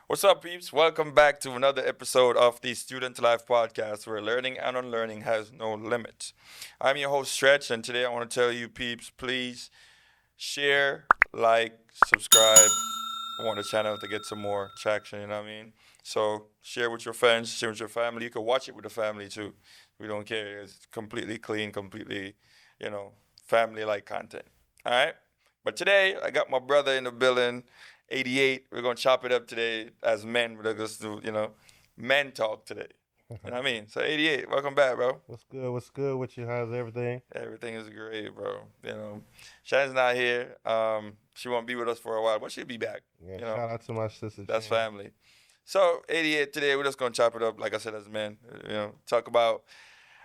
What's up, peeps? Welcome back to another episode of the Student Life Podcast, where learning and unlearning has no limits. I'm your host, Stretch, and today I want to tell you, peeps, please share, like, subscribe. I want the channel to get some more traction, you know what I mean? So share with your friends, share with your family. You can watch it with the family too. We don't care. It's completely clean, completely, family-like content. All right? But today, I got my brother in the building. 88. We're gonna chop it up today as men. We're just do men talk today. You know what I mean? So 88, welcome back, bro. What's good? What's good with you? How's everything? Everything is great, bro. Shannon's not here. She won't be with us for a while, but she'll be back. Yeah, shout out to my sister. That's Jan. family. So 88 today, we're just gonna chop it up, like I said, as men. Talk about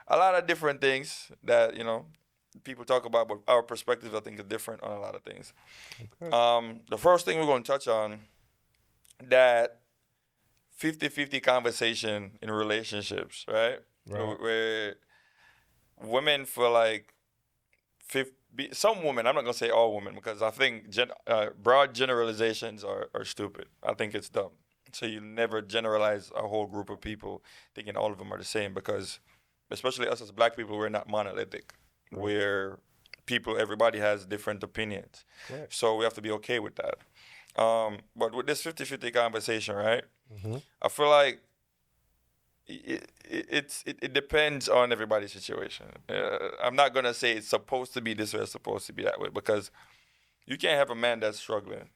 a lot of different things that people talk about, but our perspectives I think are different on a lot of things. Okay. The first thing we're going to touch on, that 50-50 conversation in relationships, right? Right. Where women feel like some women, I'm not going to say all women because I think broad generalizations are stupid. I think it's dumb. So you never generalize a whole group of people thinking all of them are the same, because especially us as black people, we're not monolithic. Right. Where everybody has different opinions. Right. So we have to be okay with that. But with this 50-50 conversation, right? Mm-hmm. I feel like it depends on everybody's situation. I'm not going to say it's supposed to be this way or it's supposed to be that way, because you can't have a man that's struggling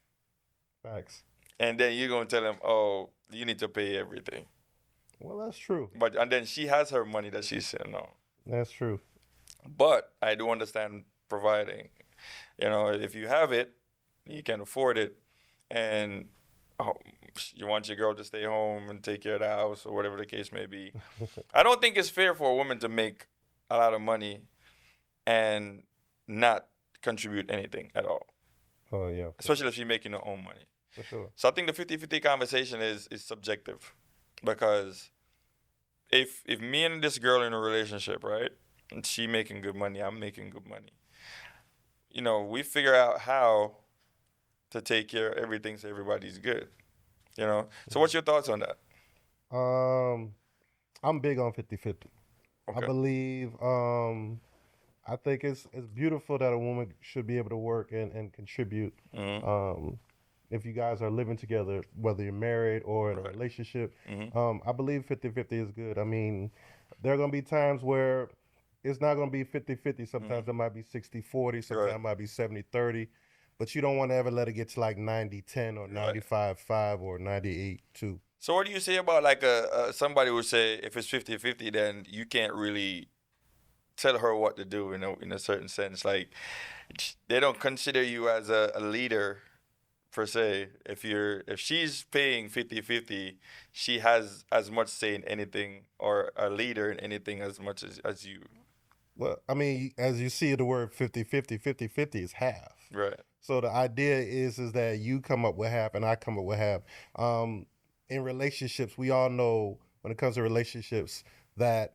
Facts. and then you're going to tell him, oh, you need to pay everything. Well, that's true. And then she has her money that she's sitting on. That's true. But I do understand providing. If you have it, you can afford it, and you want your girl to stay home and take care of the house or whatever the case may be. I don't think it's fair for a woman to make a lot of money and not contribute anything at all, Oh yeah. especially if she's making her own money. For sure. So I think the 50-50 conversation is subjective, because if me and this girl in a relationship, right, and she making good money, I'm making good money, we figure out how to take care of everything so everybody's good. So what's your thoughts on that? I'm big on 50-50. I Okay. believe I think it's beautiful that a woman should be able to work and contribute. Mm-hmm. If you guys are living together, whether you're married or in a Right. relationship, Mm-hmm. I believe 50-50 is good. I mean, there are going to be times where it's not going to be 50-50. Sometimes it might be 60-40, sometimes it might be 70-30, but you don't want to ever let it get to like 90-10 or Right. 95-5 or 98-2. So what do you say about like somebody would say if it's 50-50, then you can't really tell her what to do in a certain sense. Like they don't consider you as a leader per se. If she's paying 50-50, she has as much say in anything, or a leader in anything as much as you. Well, I mean, as you see the word 50-50, 50-50 is half. Right. So the idea is that you come up with half and I come up with half. In relationships, we all know when it comes to relationships that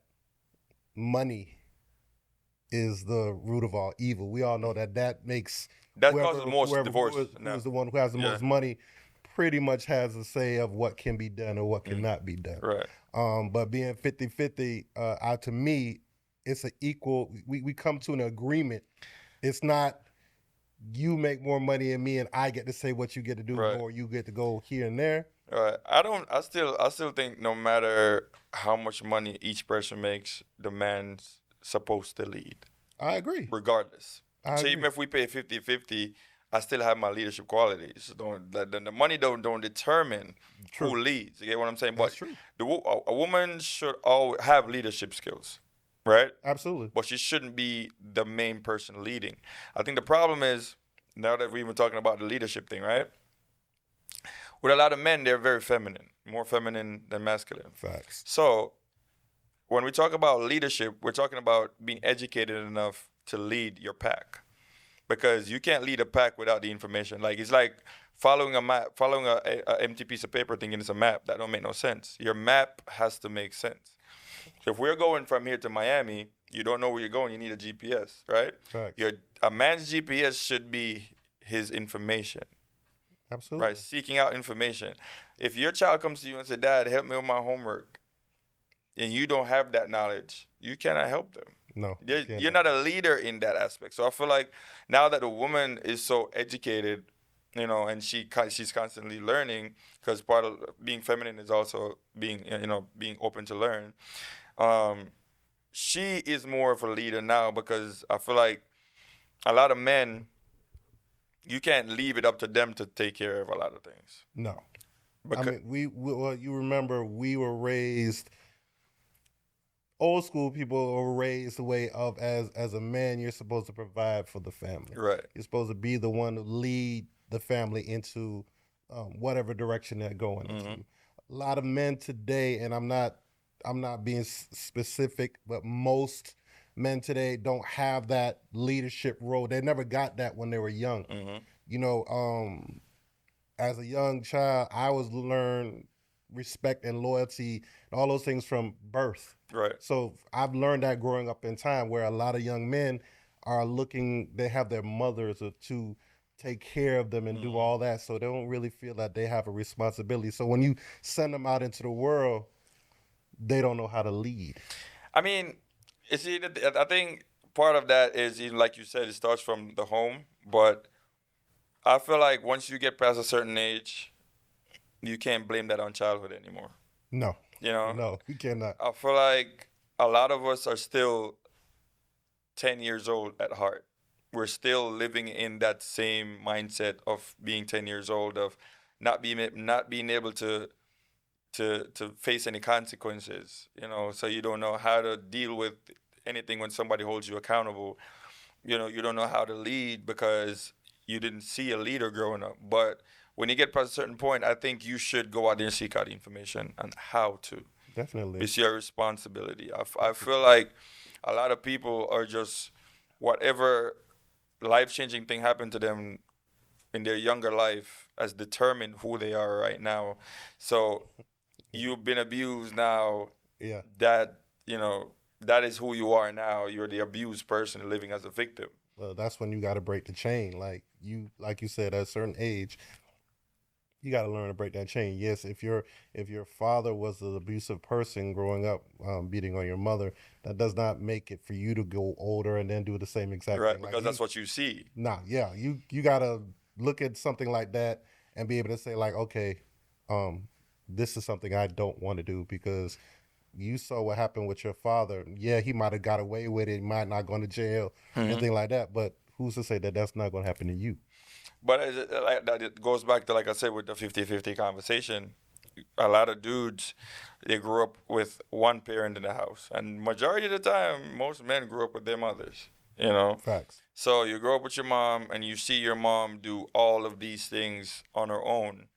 money is the root of all evil. We all know that makes That causes most who divorce. is the one who has the most money pretty much has a say of what can be done or what cannot be done. Right. But being 50-50, to me, it's an equal, we come to an agreement. It's not you make more money than me and I get to say what you get to do, Right. or you get to go here and there. Right. I still think no matter how much money each person makes, the man's supposed to lead, I agree. regardless. I So agree. even if we pay 50-50, I still have my leadership qualities. The money don't determine True. who leads. You get what I'm saying? That's But true. a woman should always have leadership skills, right? Absolutely. But she shouldn't be the main person leading. I think the problem is, now that we're even talking about the leadership thing, right? With a lot of men, they're very feminine, more feminine than masculine. Facts. So when we talk about leadership, we're talking about being educated enough to lead your pack, because you can't lead a pack without the information. Like, it's like following a map, following a empty piece of paper thinking it's a map. That don't make no sense. Your map has to make sense. So if we're going from here to Miami, you don't know where you're going. You need a GPS, right? Facts. Your A man's GPS should be his information, Absolutely. right? Seeking out information. If your child comes to you and says, "Dad, help me with my homework," and you don't have that knowledge, you cannot help them. No, You're not a leader in that aspect. So I feel like now that a woman is so educated, and she's constantly learning, because part of being feminine is also being open to learn. Um, she is more of a leader now, because I feel like a lot of men, you can't leave it up to them to take care of a lot of things. No. Because, I mean, well, you remember we were raised. Old school people were raised the way of, as a man, you're supposed to provide for the family. right. You're supposed to be the one to lead the family into whatever direction they're going into. Mhm. A lot of men today, and I'm not being specific, but most men today don't have that leadership role. They never got that when they were young. Mhm. You know, as a young child, I was learned respect and loyalty and all those things from birth. Right. So I've learned that growing up in time, where a lot of young men are looking, they have their mothers to take care of them and do all that. So they don't really feel that they have a responsibility. So when you send them out into the world, they don't know how to lead. I mean, you see, I think part of that is, like you said, it starts from the home. But I feel like once you get past a certain age, you can't blame that on childhood anymore. No, You know, no, you cannot. I feel like a lot of us are still 10 years old at heart. We're still living in that same mindset of being 10 years old, of not being able to face any consequences, so you don't know how to deal with anything when somebody holds you accountable. You don't know how to lead because you didn't see a leader growing up. But when you get past a certain point, I think you should go out there and seek out information on how to. Definitely. It's your responsibility. I feel like a lot of people are just, whatever life changing thing happened to them in their younger life has determined who they are right now. So you've been abused now. Yeah. That is who you are now. You're the abused person living as a victim. Well, that's when you got to break the chain. Like you said, at a certain age, you got to learn to break that chain. Yes, if your father was an abusive person growing up, beating on your mother, that does not make it for you to go older and then do the same exact Right, thing. because that's what you see. Nah, yeah, you got to look at something like that and be able to say like, okay, um, this is something I don't want to do, because you saw what happened with your father. Yeah, he might have got away with it. He might not go to jail, Mhm. anything like that. But who's to say that that's not going to happen to you? But like that, it goes back to, like I said, with the 50-50 conversation. A lot of dudes, they grew up with one parent in the house, and majority of the time, most men grew up with their mothers. You know, Facts. so you grow up with your mom, and you see your mom do all of these things on her own.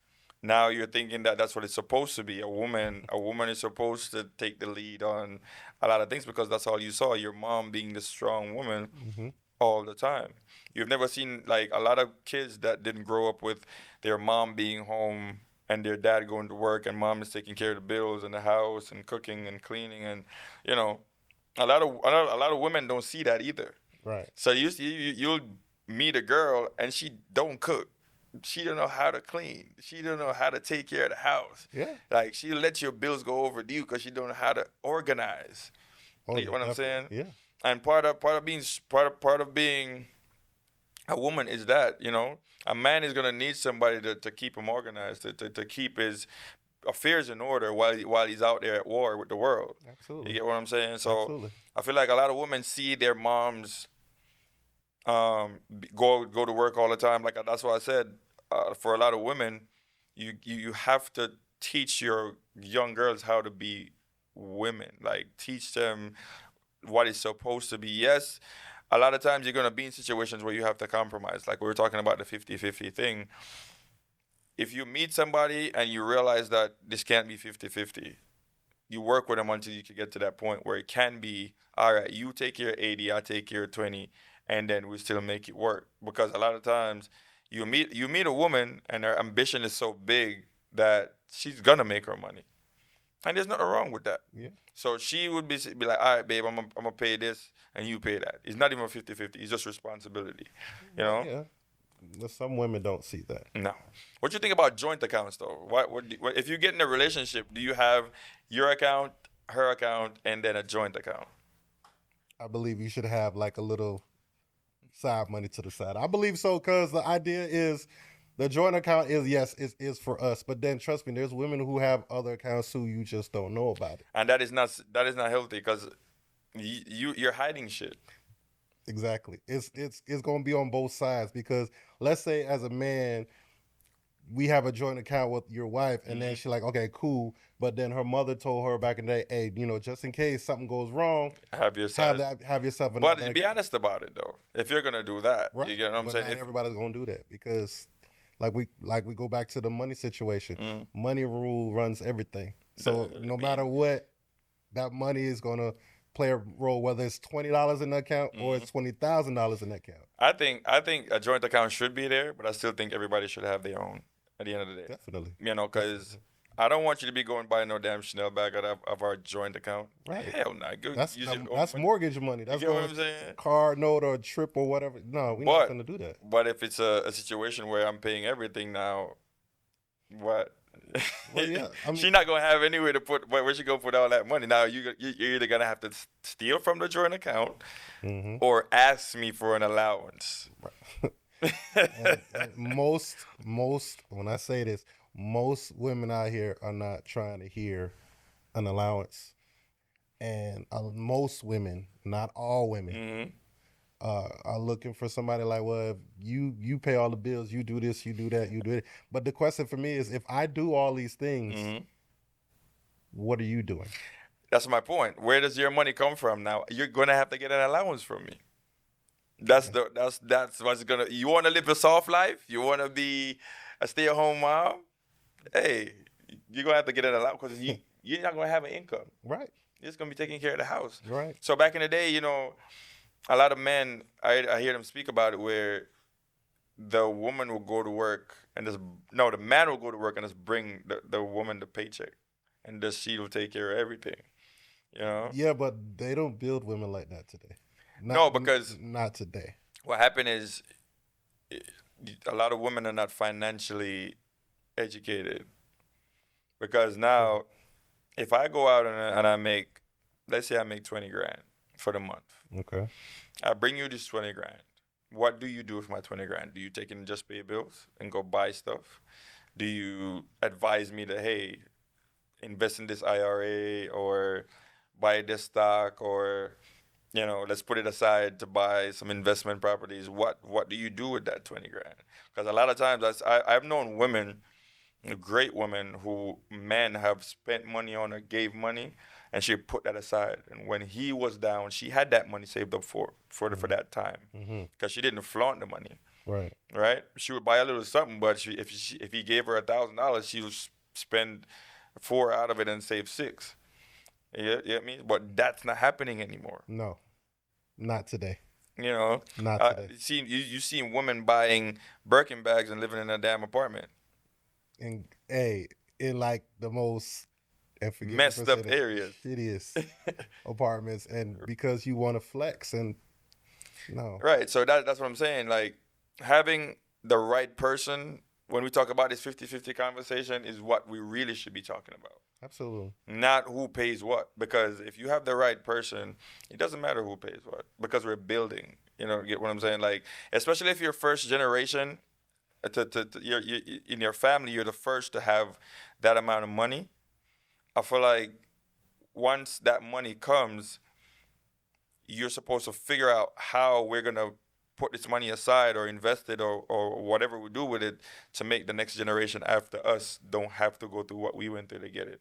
Now you're thinking that that's what it's supposed to be. A woman is supposed to take the lead on a lot of things, because that's all you saw. Your mom being the strong woman Hmm. all the time. You've never seen, like, a lot of kids that didn't grow up with their mom being home and their dad going to work, and mom is taking care of the bills and the house and cooking and cleaning, and you know a lot of women don't see that either. Right. So you'll meet a girl and she don't cook. She don't know how to clean. She don't know how to take care of the house. Yeah. Like, she let your bills go overdue because she don't know how to organize. Oh You yeah. know what I'm saying? Yeah. And part of being a woman is that, a man is gonna need somebody to keep him organized, to keep his affairs in order while he's out there at war with the world. You Absolutely. get what I'm saying? So Absolutely. I feel like a lot of women see their moms go to work all the time. Like, that's why I said, for a lot of women, you have to teach your young girls how to be women. Like, teach them what it's supposed to be. Yes, a lot of times you're going to be in situations where you have to compromise. Like, we were talking about the 50-50 thing. If you meet somebody and you realize that this can't be 50-50, you work with them until you can get to that point where it can be, all right, you take your 80, I take your 20, and then we still make it work. Because a lot of times you meet a woman and her ambition is so big that she's gonna make her money. And there's nothing wrong with that. Yeah. So she would be like, all right, babe, I'm gonna pay this and you pay that. It's not even 50-50. It's just responsibility. You know? Yeah. But some women don't see that. No. What do you think about joint accounts though? What if you get in a relationship, do you have your account, her account, and then a joint account? I believe you should have like a little side money to the side. I believe so because the idea is the joint account is yes, is for us. But then trust me, there's women who have other accounts who you just don't know about it. And that is not healthy because you're hiding shit. Exactly. It's going to be on both sides because let's say as a man, we have a joint account with your wife, and then she's like, okay, cool. But then her mother told her back in the day, hey, just in case something goes wrong, Have your side. have yourself But another be account. honest about it though. If you're gonna do that, Right. you get what I'm But saying? not If, everybody's gonna do that because like we go back to the money situation. Money rule runs everything. So no matter what, that money is gonna play a role, whether it's $20 in the account or it's $20,000 in that account. I think a joint account should be there, but I still think everybody should have their own at the end of the day. Definitely. Because I don't want you to be going buying no damn Chanel bag out of our joint account. Right. Hell no. Go That's use your own that's money. mortgage money. That's You get what going I'm saying? car note or trip or whatever. No, we're not But gonna do that. but if it's a situation where I'm paying everything now, what? Well, yeah, I mean- She's not gonna have anywhere to put. Where she gonna put all that money? Now you're either gonna have to steal from the joint account, or ask me for an allowance. And most when I say this, most women out here are not trying to hear an allowance, and most women, not all women, are looking for somebody like, well, if you pay all the bills, you do this, you do that, you do it. But the question for me is, if I do all these things, what are you doing? That's my point. Where does your money come from now? You're gonna have to get an allowance from me. That's what's gonna. You want to live a soft life? You want to be a stay-at-home mom? Hey, you're gonna have to get an allowance because you're not gonna have an income. Right. You're just gonna be taking care of the house. Right. So back in the day, a lot of men, I hear them speak about it, where the woman will go to work and the man will go to work and just bring the woman the paycheck, and just she will take care of everything. Yeah, but they don't build women like that today. No, because not today. what happened is a lot of women are not financially educated. Because now, if I go out and I make, let's say I make 20 grand for the month. Okay. I bring you this 20 grand. What do you do with my 20 grand? Do you take it and just pay bills and go buy stuff? Do you advise me to, hey, invest in this IRA or buy this stock, or let's put it aside to buy some investment properties? What do you do with that 20 grand? Because a lot of times I've known women, great women, who men have spent money on or gave money, and she put that aside. And when he was down, she had that money saved up for that time, because she didn't flaunt the money. Right. Right? She would buy a little something, but if he gave her $1,000, she would spend 4 out of it and save 6. You know what I mean? But that's not happening anymore. No, not today. Not today. You seen women buying Birkin bags and living in a damn apartment. And in like the most Messed up areas, shittiest apartments, and because you want to flex, and no. Right. So that's what I'm saying. Like, having the right person, when we talk about this 50-50 conversation, is what we really should be talking about. Absolutely. Not who pays what. Because if you have the right person, it doesn't matter who pays what, because we're building. Get what I'm saying? Like, especially if you're first generation, you're in your family, you're the first to have that amount of money. I feel like once that money comes, you're supposed to figure out how we're going to put this money aside or invest it, or whatever we do with it, to make the next generation after us don't have to go through what we went through to get it.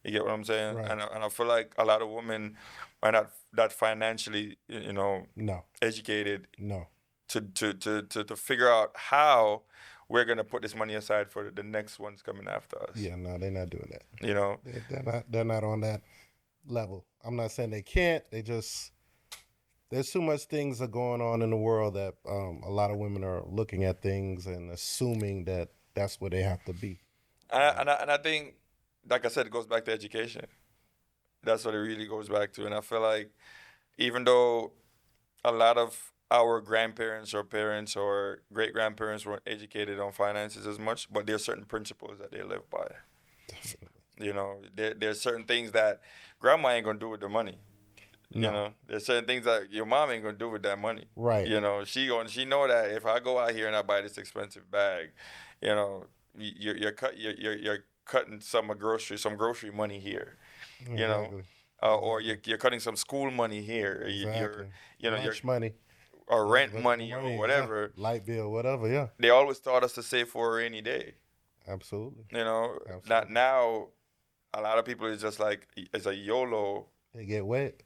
You get what I'm saying? Right. And I feel like a lot of women are not that financially, No. educated No. to figure out how we're gonna put this money aside for the next ones coming after us. Yeah, no, they're not doing that. You know, They're not on that level. I'm not saying they can't. They just there's too much things are going on in the world that a lot of women are looking at things and assuming that that's where they have to be. and I think, like I said, it goes back to education. That's what it really goes back to. And I feel like even though a lot of our grandparents or parents or great grandparents weren't educated on finances as much, but there's certain principles that they live by. Definitely. You know, there's certain things that grandma ain't gonna do with the money. You No. know, there's certain things that your mom ain't gonna do with that money. Right. You know, she know that if I go out here and I buy this expensive bag, you know, you're cutting some grocery money here. You know, Exactly. or you're cutting some school money here. Exactly. You know, Lunch money. or rent Lunch money or yeah. whatever. Light bill, whatever, yeah. They always taught us to save for a rainy day. Absolutely. You know, Absolutely. not now. A lot of people is just like it's a YOLO. They get wet.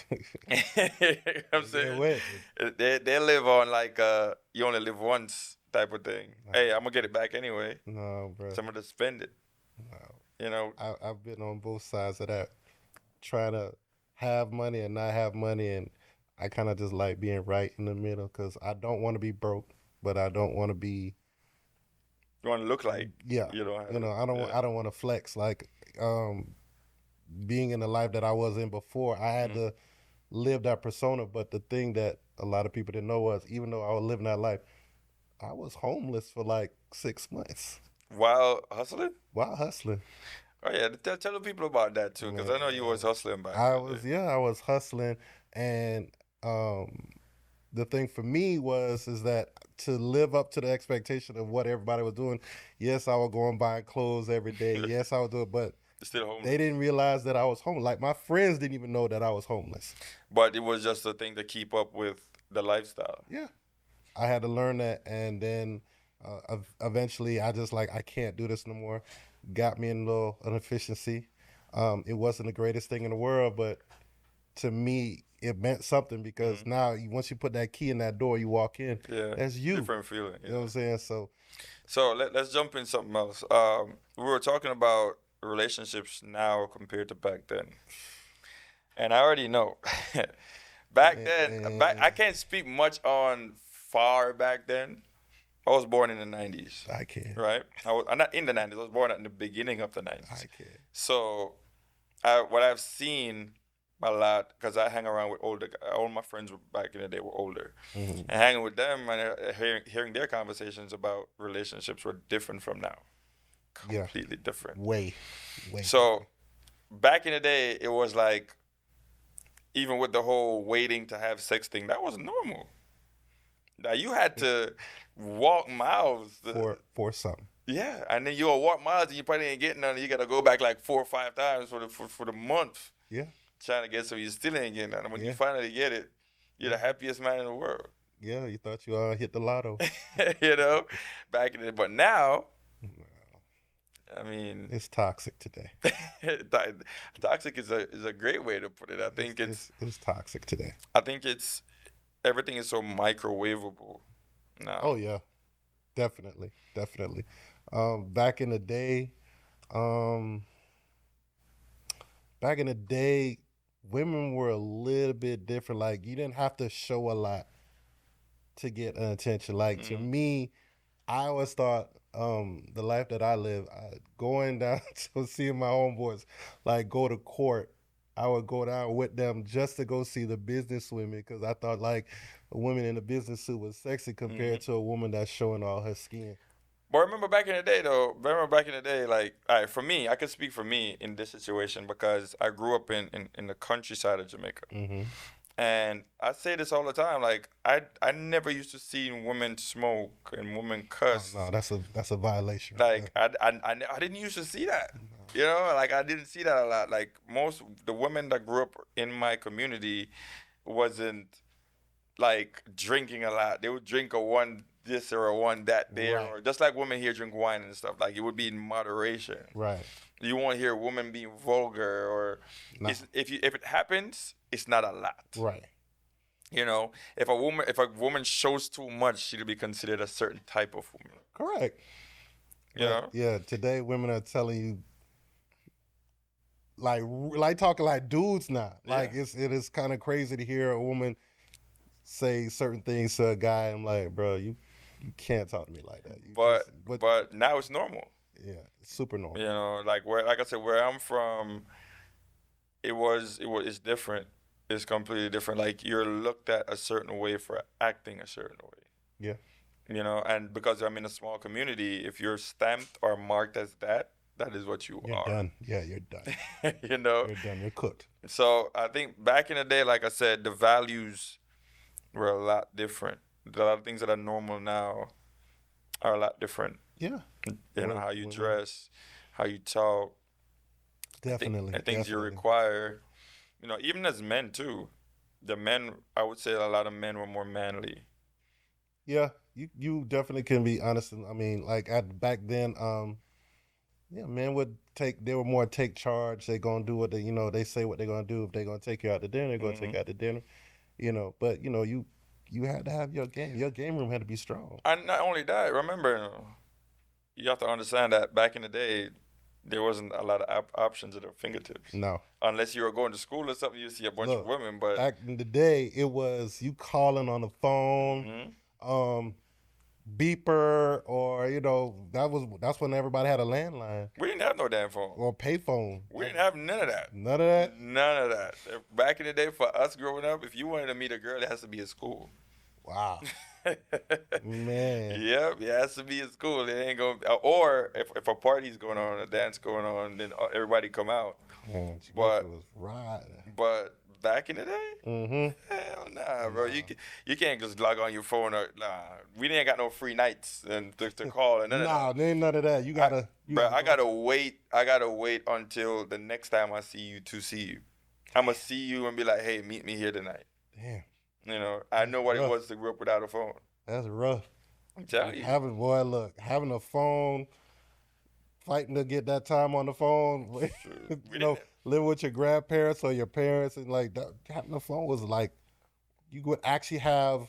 You know what I'm They saying? get wet. They live on like you only live once type of thing. Hey, I'm gonna get it back anyway. No, bro. So I'm gonna spend it. No. You know, I've been on both sides of that, trying to have money and not have money, and I kind of just like being right in the middle because I don't want to be broke, but I don't want to be you want to look like yeah. you know. I don't want to flex like being in the life that I was in before. I had to live that persona, but the thing that a lot of people didn't know was even though I was living that life, I was homeless for like 6 months While hustling. while hustling. Oh yeah, tell the people about that too, because I know you was hustling back. I in the was day. I was hustling, and the thing for me is that to live up to the expectation of what everybody was doing. Yes, I would go and buy clothes every day. Yes, I would do it, but Still homeless. they didn't realize that I was homeless. Like my friends didn't even know that I was homeless. But it was just a thing to keep up with the lifestyle. Yeah, I had to learn that, and then eventually I just like I can't do this no more. Got me in a little inefficiency. It wasn't the greatest thing in the world, but to me it meant something because now once you put that key in that door, you walk in. Yeah, That's you. different feeling. You know what I'm saying? So So let's jump in something else. We were talking about relationships now compared to back then, and I already know. Back then, I can't speak much on far back then. I was born in the 90s, I can't. right? I'm not in the 90s. I was born in the beginning of the 90s. I can't. So, what I've seen a lot, because I hang around with older, all my friends back in the day were older, and hanging with them and hearing their conversations about relationships were different from now, Yeah. completely different. Way. So, back in the day, it was like, even with the whole waiting to have sex thing, that was normal. Now you had to walk miles. For something. Yeah, and then you'll walk miles and you probably ain't getting none. You gotta go back like 4 or 5 times for the month Yeah. trying to get some. You still ain't getting none. When you Yeah. finally get it, you're the happiest man in the world. Yeah, you thought you hit the lotto. You know, back in the but now, I mean, It's toxic today. toxic is a great way to put it. I think it's toxic today. I think it's everything is so microwavable now. Oh yeah, definitely. Back in the day, um, women were a little bit different. Like you didn't have to show a lot to get attention. Like to me, I always thought the life that I live, going down to seeing my homeboys, like go to court. I would go down with them just to go see the business women because I thought like a woman in a business suit was sexy compared to a woman that's showing all her skin. But remember back in the day, though. Remember back in the day, like, all right, for me, I can speak for me in this situation because I grew up in the countryside of Jamaica, and I say this all the time. Like, I never used to see women smoke and women cuss. No, that's a violation. Like, I didn't used to see that. You know, like I didn't see that a lot. Like most the women that grew up in my community wasn't like drinking a lot. They would drink a one this or a one that there, Right. or just like women here drink wine and stuff. Like it would be in moderation. Right. You won't hear women being vulgar or No. if it happens, it's not a lot. Right. You know, if a woman shows too much, she'll be considered a certain type of woman. Correct. You But know, yeah, today women are telling you like talking like dudes now. yeah. Like it is kind of crazy to hear a woman say certain things to a guy. I'm like, bro, you can't talk to me like that. You But just but but now it's normal. yeah, it's super normal. You know, like I said, where I'm from, it's different. It's completely different. Like you're looked at a certain way for acting a certain way. Yeah, You know, and because I'm in a small community, if you're stamped or marked as that, that is what you you're are. done. Yeah, you're done. You know. You're done. You're cooked. So I think back in the day, like I said, the values were a lot different. A lot of things that are normal now are a lot different. Yeah. You know, Well, how you women dress, how you talk, definitely, and things you definitely. require. You know, even as men too. The men, I would say, a lot of men were more manly. Yeah, you definitely can be honest. I mean, like at back then, yeah, men would take. They were more take charge. They gonna do what they, they say what they're gonna do. If they're gonna take you out to dinner, they're gonna take Hmm. you out to dinner. But you had to have your game. Your game room had to be strong. And not only that, remember, you have to understand that back in the day, there wasn't a lot of options at our fingertips. No, Unless you were going to school or something, you see a bunch of look, women. But back in the day, it was you calling on the phone, hmm um, beeper, or that's when everybody had a landline we didn't have no damn phone. or payphone. We didn't have none of that. None of that. None of that. Back in the day, for us growing up, if you wanted to meet a girl, it has to be at school. Wow, man. Yep, it has to be at school. It ain't going. Or if a party's going on, a dance going on, then everybody come out. Man, Jamaica But was riding. but back in the day, Mm-hmm. hell nah, bro. Nah. You can't just log on your phone. Or, nah, we didn't got no free nights and to call and none of that. Nah, there ain't none of that. I, You bro, gotta I go. gotta wait. I gotta wait until the next time I see you to see you. I'm gonna see you and be like, hey, meet me here tonight. Damn, You know, I that's know what it rough. was to grow up without a phone. That's rough. I'm telling you. Having a phone, fighting to get that time on the phone. Shoot, we you didn't. know, living with your grandparents or your parents, and like that, having a phone was like you would actually have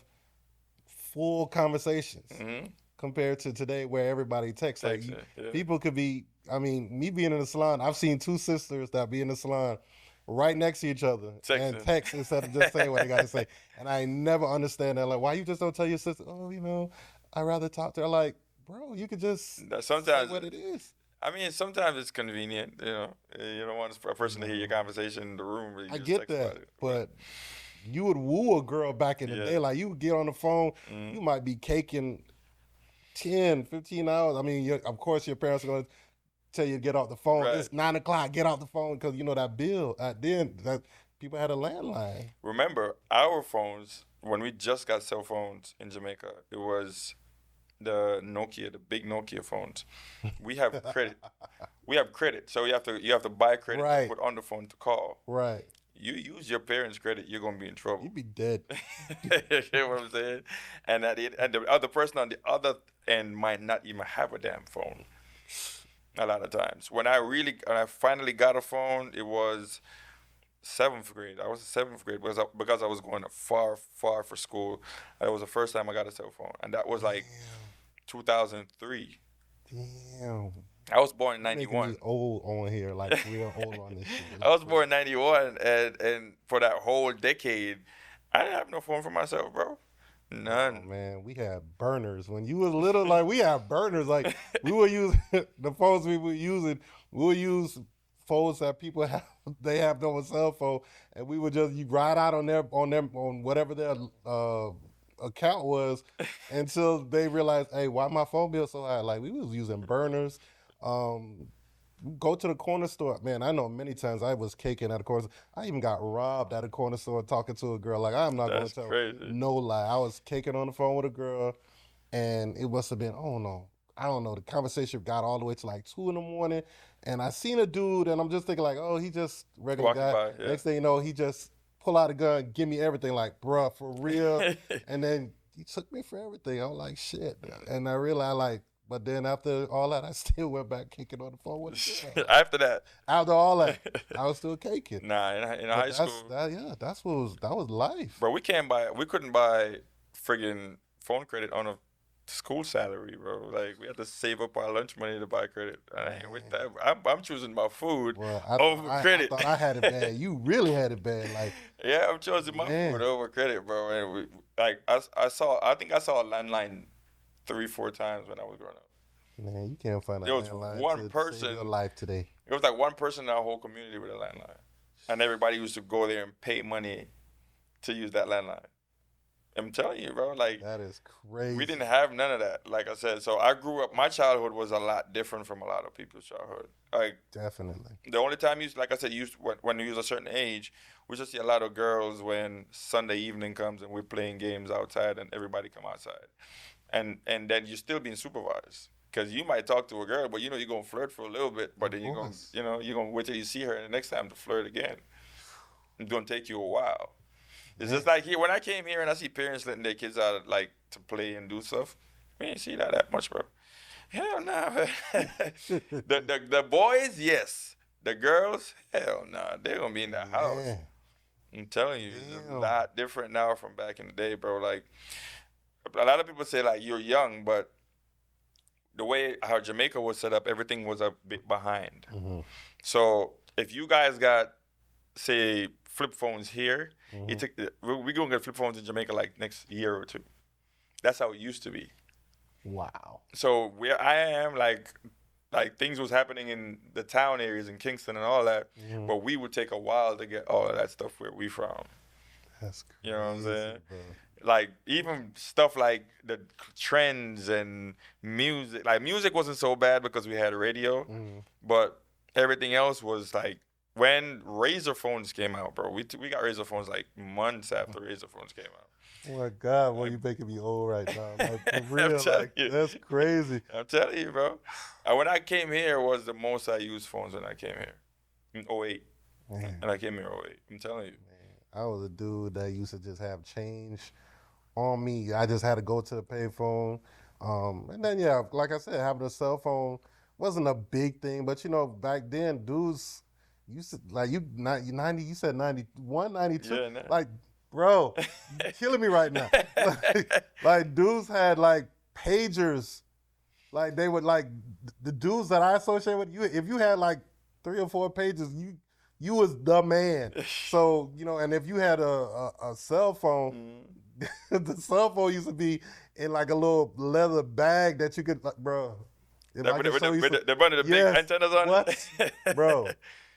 full conversations Mm-hmm. compared to today where everybody texts. Like Texting, yeah. people could be. I mean, me being in the salon, I've seen two sisters that be in the salon right next to each other and Texting. text instead of just saying what they got to say. And I never understand that. Like, why you just don't tell your sister? Oh, I rather talk to her. Like, bro, you could just That say sometimes, what it is. I mean, sometimes it's convenient. You know, you don't want a person to hear your No, conversation in the room, but you I just get text about that, it. but you would woo a girl back in the Yeah. day. Like, you would get on the phone, Mm-hmm. you might be caking 10, 15 hours. I mean, of course, your parents are going to tell you to get off the phone. Right. It's 9 o'clock, get off the phone because that bill. Then that people had a landline. Remember, our phones, when we just got cell phones in Jamaica, it was the Nokia, the big Nokia phones. We have credit. We have credit, so you have to buy credit to Right, put on the phone to call. right. You use your parents' credit, you're gonna be in trouble. You'd be dead. You know what I'm saying? And the other person on the other end might not even have a damn phone. A lot of times, when I finally got a phone, it was seventh grade. I was in seventh grade because I was going far, far for school. That was the first time I got a cell phone, and that was like Damn, 2003. damn. I was born in You making me '91. old on here, like real old on this shit. I was born in '91, and for that whole decade, I didn't have no phone for myself, bro. Oh None. man, we had burners when you was little. Like we had burners. Like we would use the phones we were using. We would use phones that people have. They have on a cell phone, and we would just you ride out on whatever their account was until they realized, hey, why my phone bill so high? Like we was using burners. Um, go to the corner store. Man, I know many times I was caking at a corner store. I even got robbed at a corner store talking to a girl. Like, I'm not going That's to tell crazy. no lie. I was caking on the phone with a girl, and it must have been, oh no. I don't know. The conversation got all the way to like 2 in the morning, and I seen a dude, and I'm just thinking like, oh, he just regular Walking guy. by, yeah. Next thing you know, he just pull out a gun, give me everything, like, bruh, for real. And then he took me for everything. I'm like, shit. And I realized like, but then after all that, I still went back kicking on the phone with a girl. Like, After that, after all that, I was still caking. nah, in But high school, that's what was that was life. bro, we couldn't buy friggin' phone credit on a school salary, bro. Like we had to save up our lunch money to buy credit. I ain't with Man. that. I'm choosing my food Well, over I credit. thought I had it bad. You really had it bad. Like, Yeah, I'm choosing my food man, over credit, bro. And I think I saw a landline 3 4 times when I was growing up. man, you can't find a There was landline one to save your person. life today. It was like one person in our whole community with a landline, and everybody used to go there and pay money to use that landline. I'm telling you, bro. Like That is we crazy. didn't have none of that. Like I said, so I grew up. My childhood was a lot different from a lot of people's childhood. Like Definitely. the only time you, like I said, you when you use a certain age, we just see a lot of girls when Sunday evening comes and we're playing games outside and everybody come outside, and then you're still being supervised. Cause you might talk to a girl, but you know you're gonna flirt for a little bit, but Of then you're gonna, course. you're gonna wait till you see her the next time to flirt again. It's gonna take you a while. It's Man. just like here when I came here and I see parents letting their kids out like to play and do stuff. We ain't see that much, bro. Hell no. The boys, yes. The girls, hell no. They're gonna be in the house. Man. I'm telling you, it's a Damn. lot different now from back in the day, bro. Like a lot of people say like you're young, but the way how Jamaica was set up, everything was a bit behind. Mm-hmm. So if you guys got say flip phones here, Mm-hmm. it took we gonna get flip phones in Jamaica like next year or two. That's how it used to be. Wow. So where I am, like things was happening in the town areas in Kingston and all that, Mm-hmm. but we would take a while to get all of that stuff where we from. That's crazy. You know what I'm saying? Bro. Like even stuff like the trends and music. Like music wasn't so bad because we had radio, Mm-hmm. but everything else was like when Razor phones came out, bro. We got Razor phones like months after Razor phones came out. Oh my God, boy, Like, you making me old right now. Like for I'm real, telling like you. that's crazy. I'm telling you, bro. And when I came here was the most I used phones when I came here in '08. Man, And I came here in '08. I'm telling you. I was a dude that used to just have change on me. I just had to go to the payphone. And then yeah, like I said, having a cell phone wasn't a big thing, but you know, back then dudes used to like you 90, you said 91, 92. Yeah, nah. Like, bro, you killing me right now. Like dudes had like pagers. Like they would like the dudes that I associate with you. If you had like 3 or 4 pages, you was the man. So you know, and if you had a cell phone, the cell phone used to be in like a little leather bag that you could, like, bro. If I could show you some, They're running the big yes, antennas on what, it. bro?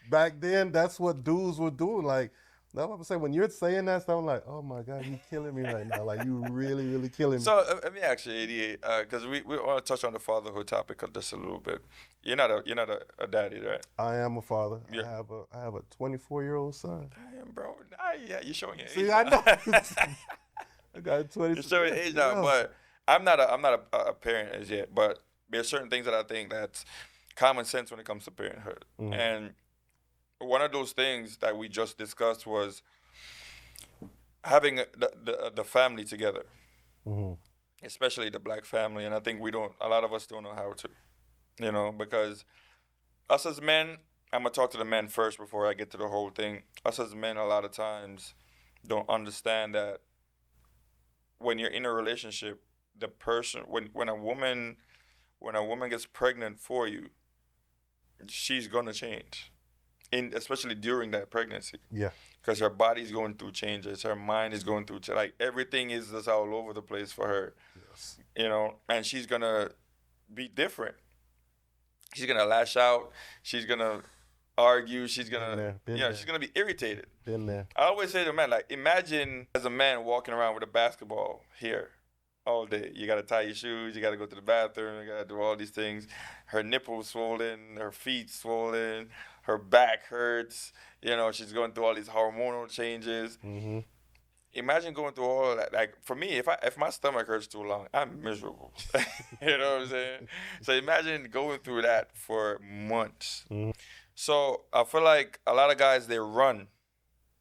Back then, that's what dudes were doing. Like, that's what I'm saying. When you're saying that stuff, I'm like, oh my God, you killing me right now. Like, you really, really killing me. So let me ask you, 88, because we want to touch on the fatherhood topic just a little bit. You're not a daddy, right? I am a father. Yeah. I have a 24-year-old son. Damn, bro. Nah, yeah, you're showing your age. See, I now. know. I got a 20. You're showing your age now, but I'm not a parent as yet. But there's certain things that I think that's common sense when it comes to parenthood. Mhm. And one of those things that we just discussed was having the family together, Mm-hmm. especially the black family. And I think a lot of us don't know how to, because us as men, I'm going to talk to the men first before I get to the whole thing. Us as men, a lot of times, don't understand that when you're in a relationship, the person, when a woman gets pregnant for you, she's going to change. Especially during that pregnancy. Yeah. Because her body's going through changes, her mind is going through like everything is just all over the place for her. Yes. And she's gonna be different. She's gonna lash out. She's gonna argue. She's gonna, Been there. she's gonna be irritated. Been there. I always say to men, like, imagine as a man walking around with a basketball here all day. You gotta tie your shoes. You gotta go to the bathroom. You gotta do all these things. Her nipples swollen. Her feet swollen. Her back hurts. She's going through all these hormonal changes. Mm-hmm. Imagine going through all of that. Like for me, if my stomach hurts too long, I'm miserable. You know what I'm saying? So imagine going through that for months. Mhm. So I feel like a lot of guys, they run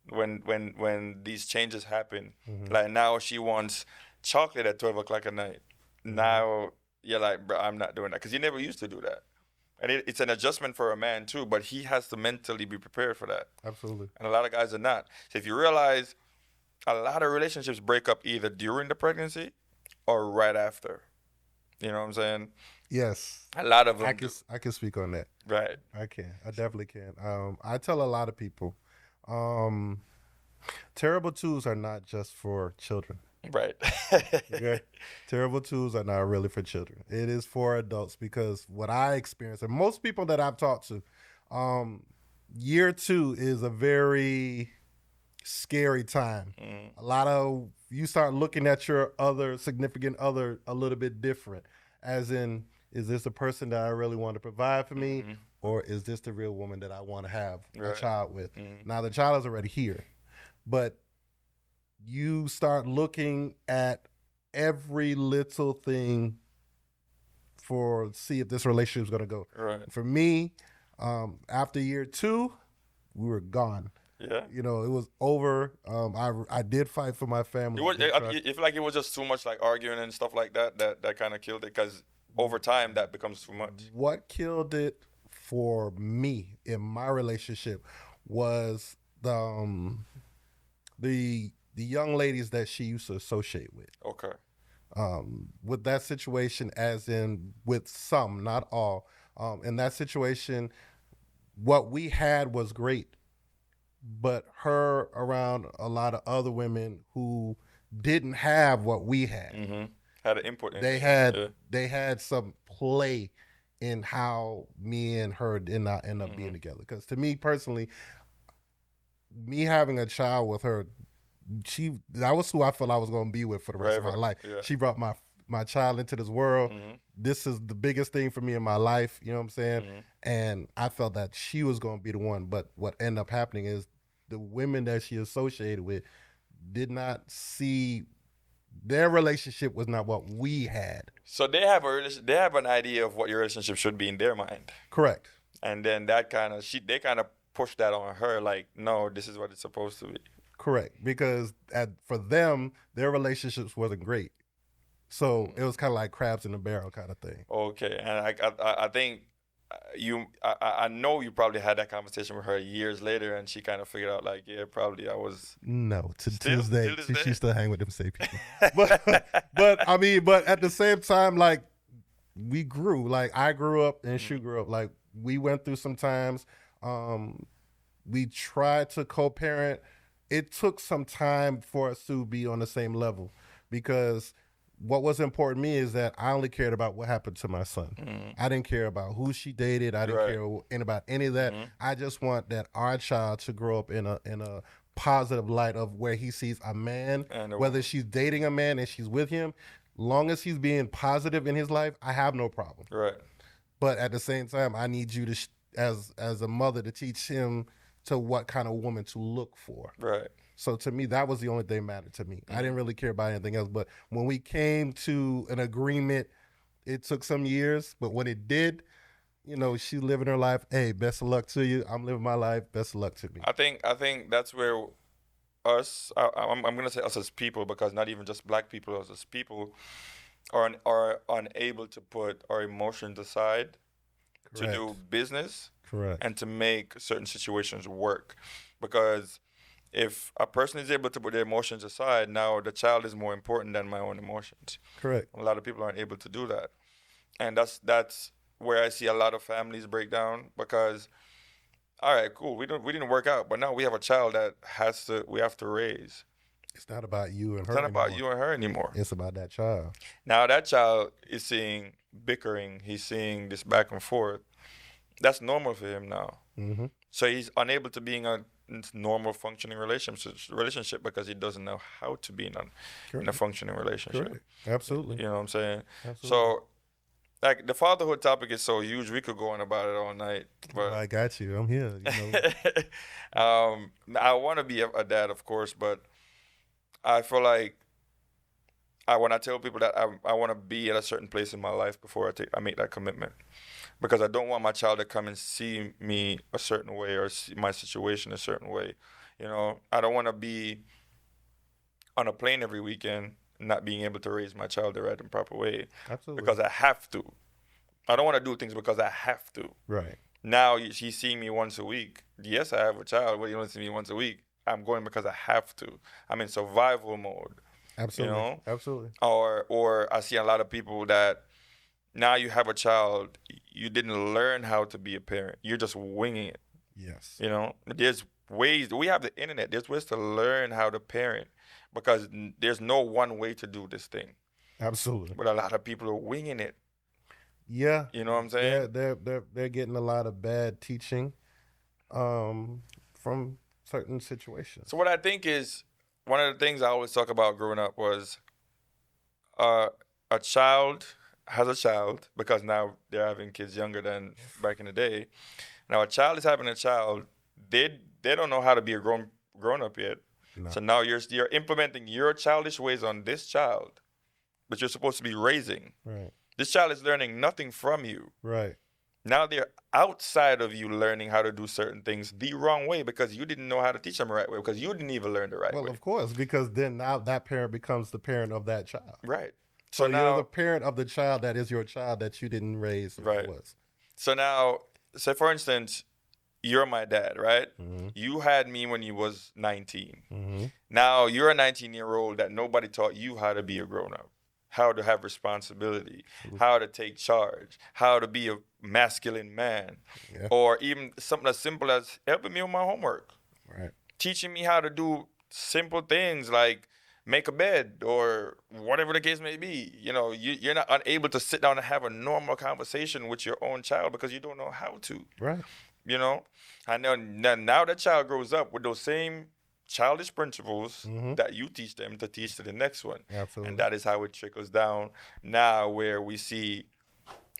when these changes happen. Mhm. Like now she wants chocolate at 12 o'clock at night. Now you're like, bro, I'm not doing that because you never used to do that. And it's an adjustment for a man too, but he has to mentally be prepared for that. Absolutely. And a lot of guys are not. So if you realize, a lot of relationships break up either during the pregnancy or right after. You know what I'm saying? Yes, A lot of I them can do. I can speak on that. Right. I can. I definitely can. I tell a lot of people, um, terrible twos are not just for children. Right. Okay, terrible twos are not really for children. It is for adults because what I experience, and most people that I've talked to, um, year two is a very scary time. Mm, A lot of you start looking at your other significant other a little bit different, as in, is this a person that I really want to provide for me, mm, or is this the real woman that I want to have a right. child with? Mm, Now the child is already here, but you start looking at every little thing for see if this relationship is going to go. right. For me, after year two, we were gone. Yeah. You know, it was over. I did fight for my It family. I was. did try. It feel like it was just too much like arguing and stuff like that. That kind of killed it because over time that becomes too much. What killed it for me in my relationship was the young ladies that she used to associate with. Okay. With that situation, as in with some, not all. In that situation, what we had was great, but her around a lot of other women who didn't have what we had. Mm-hmm. Had an input in They it. had Yeah. they had some play in how me and her did not end up being Mhm. together. Because to me personally, me having a child with her, that was who I felt I was going to be with for the rest of my Forever. life. Yeah. She brought my child into this world. Mm-hmm. This is the biggest thing for me in my life. You know what I'm saying? Mm-hmm. And I felt that she was going to be the one. But what ended up happening is the women that she associated with did not see their relationship was not what we had. So they have they have an idea of what your relationship should be in their mind, Correct. and then that kind of they kind of push that on her like, no, this is what it's supposed to be. Correct. Because for them, their relationships wasn't great. So it was kind of like crabs in a barrel kind of thing. Okay, and I think I know you probably had that conversation with her years later, and she kind of figured out like, yeah, probably I was No, to still this day, till this she day. still hang with them same people. But I mean, but at the same time, like we grew. Like I grew up and she grew up. Like we went through some times. We tried to co-parent. It took some time for us to be on the same level because what was important to me is that I only cared about what happened to my son. Mm, I didn't care about who she dated. I didn't right. care about any of that. Mhm. I just want that our child to grow up in a positive light of where he sees a man, And whether she's dating a man and she's with him, long as he's being positive in his life, I have no problem. right. But at the same time, I need you to, as a mother, to teach him to what kind of woman to look for. Right. So to me, that was the only thing that mattered to me. I didn't really care about anything else. But when we came to an agreement, it took some years. But when it did, you know, she's living her life. Hey, best of luck to you. I'm living my life. Best of luck to me. I think that's where I'm gonna say us as people because not even just black people, us as people are unable to put our emotions aside to Correct. do business Correct. and to make certain situations work. Because if a person is able to put their emotions aside, now the child is more important than my own emotions. Correct. A lot of people aren't able to do that, and that's where I see a lot of families break down because. All right, cool. We didn't work out, but now we have a child that we have to raise. It's not about you and It's her not anymore. about you and her anymore. It's about that child. Now that child is seeing bickering. He's seeing this back and forth. That's normal for him now. Mm-hmm. So he's unable to be in a normal functioning relationship because he doesn't know how to be in a functioning relationship. Correct. Absolutely. You know what I'm saying? Absolutely. So, like the fatherhood topic is so huge, we could go on about it all night. But I got you. I'm here. You know. I want to be a dad, of course, but I feel like when I tell people that I want to be at a certain place in my life before I make that commitment, because I don't want my child to come and see me a certain way or see my situation a certain way. You know, I don't want to be on a plane every weekend not being able to raise my child the right and proper way Absolutely. because I have to. I don't want to do things because I have to. Right. Now she's seeing me once a week. Yes, I have a child, but you don't see me once a week. I'm going because I have to. I'm in survival mode. Absolutely. You know? Absolutely. Or I see a lot of people that Now you have a child. You didn't learn how to be a parent. You're just winging it. Yes. You know, there's ways. We have the internet. There's ways to learn how to parent because there's no one way to do this thing. Absolutely. But a lot of people are winging it. Yeah. You know what I'm saying? They're getting a lot of bad teaching from certain situations. So what I think is one of the things I always talk about growing up was uh, a child has a child because now they're having kids younger than back in the day. Now a child is having a child. They don't know how to be a grown up yet. No. So now you're implementing your childish ways on this child that you're supposed to be raising. Right. This child is learning nothing from you. Right. Now they're outside of you learning how to do certain things the wrong way because you didn't know how to teach them the right way because you didn't even learn the right way. Well, of course, because then now that parent becomes the parent of that child. Right. So now you're the parent of the child that is your child that you didn't raise. Right. Was. So now, say for instance, you're my dad, right? Mm-hmm. You had me when you was 19. Mm-hmm. Now you're a 19-year-old that nobody taught you how to be a grown-up, how to have responsibility, how to take charge, how to be a masculine man, or even something as simple as helping me with my homework, right? Teaching me how to do simple things like make a bed or whatever the case may be. You know, you're not unable to sit down and have a normal conversation with your own child because you don't know how to. Right. You know, I know now that child grows up with those same childish principles that you teach them to teach to the next one. Absolutely. And that is how it trickles down now where we see